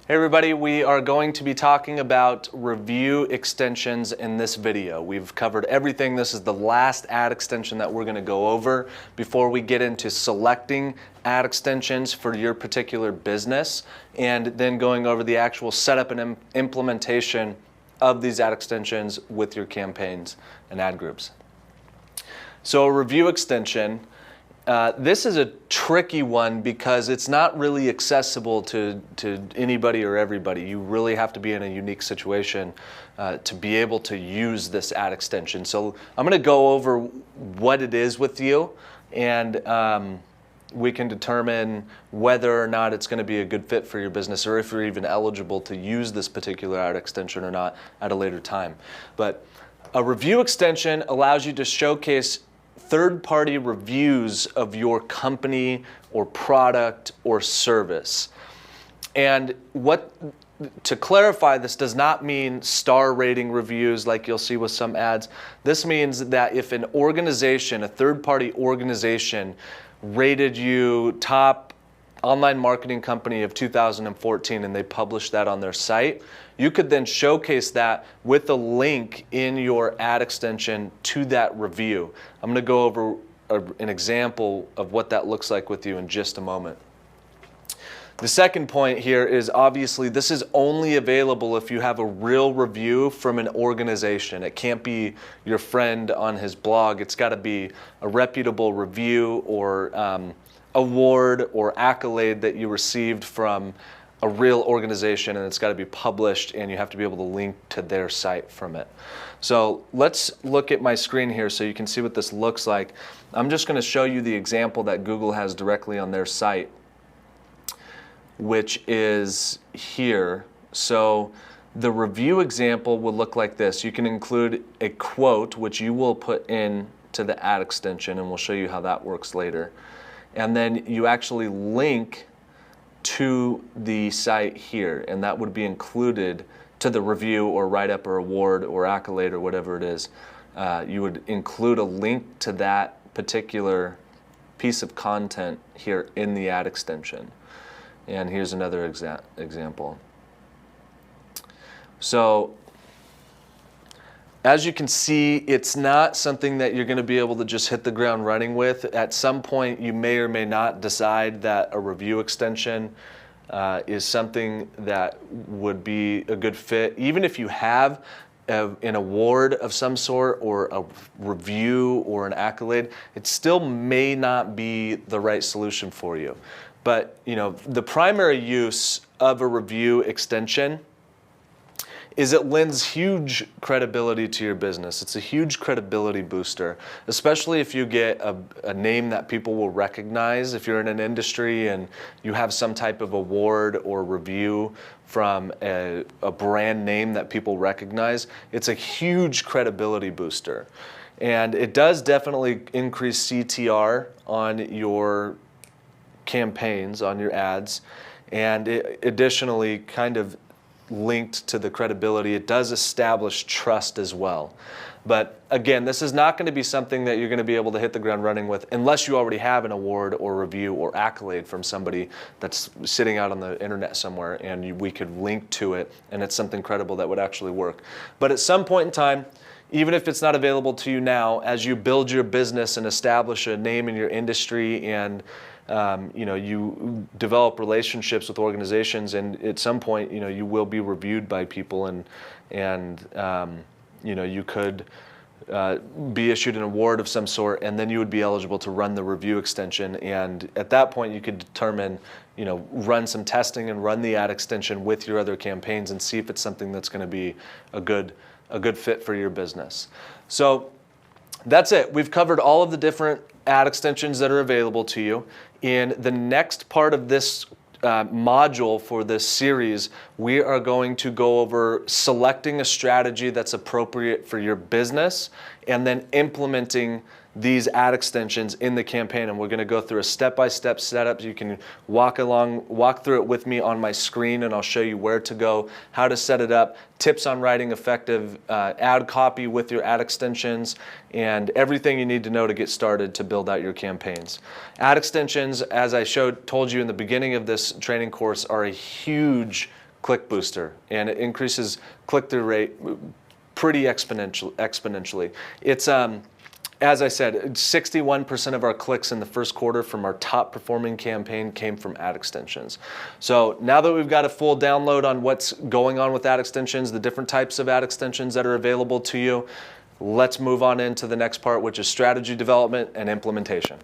Hey everybody, we are going to be talking about review extensions in this video. We've covered everything. This is the last ad extension that we're going to go over before we get into selecting ad extensions for your particular business and then going over the actual setup and implementation of these ad extensions with your campaigns and ad groups. So a review extension, this is a tricky one because it's not really accessible to anybody or everybody. You really have to be in a unique situation to be able to use this ad extension. So I'm going to go over what it is with you, and we can determine whether or not it's going to be a good fit for your business or if you're even eligible to use this particular ad extension or not at a later time. But a review extension allows you to showcase third-party reviews of your company or product or service. And to clarify, this does not mean star rating reviews like you'll see with some ads. This means that if an organization, a third-party organization, rated you top online marketing company of 2014 and they published that on their site, you could then showcase that with a link in your ad extension to that review. I'm going to go over an example of what that looks like with you in just a moment. The second point here is obviously this is only available if you have a real review from an organization. It can't be your friend on his blog. It's got to be a reputable review or award or accolade that you received from a real organization, and it's got to be published, and you have to be able to link to their site from it. So let's look at my screen here so you can see what this looks like. I'm just going to show you the example that Google has directly on their site, which is here. So the review example will look like this. You can include a quote, which you will put in to the ad extension, and we'll show you how that works later. And then you actually link to the site here, and that would be included to the review or write-up or award or accolade or whatever it is. You would include a link to that particular piece of content here in the ad extension. And here's another example. So as you can see, it's not something that you're going to be able to just hit the ground running with. At some point, you may or may not decide that a review extension is something that would be a good fit. Even if you have an award of some sort or a review or an accolade, it still may not be the right solution for you. But the primary use of a review extension is it lends huge credibility to your business. It's a huge credibility booster, especially if you get a name that people will recognize. If you're in an industry and you have some type of award or review from a brand name that people recognize, it's a huge credibility booster. And it does definitely increase CTR on your campaigns, on your ads, and it additionally kind of linked to the credibility, it does establish trust as well. But again, this is not going to be something that you're going to be able to hit the ground running with unless you already have an award or review or accolade from somebody that's sitting out on the internet somewhere, and we could link to it and it's something credible that would actually work. But at some point in time, even if it's not available to you now, as you build your business and establish a name in your industry and you develop relationships with organizations, and at some point, you will be reviewed by people, and you could be issued an award of some sort, and then you would be eligible to run the review extension. And at that point, you could determine, run some testing and run the ad extension with your other campaigns and see if it's something that's going to be a good fit for your business. So that's it. We've covered all of the different ad extensions that are available to you. In the next part of this module for this series, we are going to go over selecting a strategy that's appropriate for your business and then implementing these ad extensions in the campaign. And we're going to go through a step-by-step setup. You can walk through it with me on my screen, and I'll show you where to go, how to set it up, tips on writing effective ad copy with your ad extensions, and everything you need to know to get started to build out your campaigns. Ad extensions, as I told you in the beginning of this training course, are a huge Click Booster, and it increases click-through rate pretty exponentially. It's as I said, 61% of our clicks in the first quarter from our top performing campaign came from ad extensions. So now that we've got a full download on what's going on with ad extensions, the different types of ad extensions that are available to you, let's move on into the next part, which is strategy development and implementation.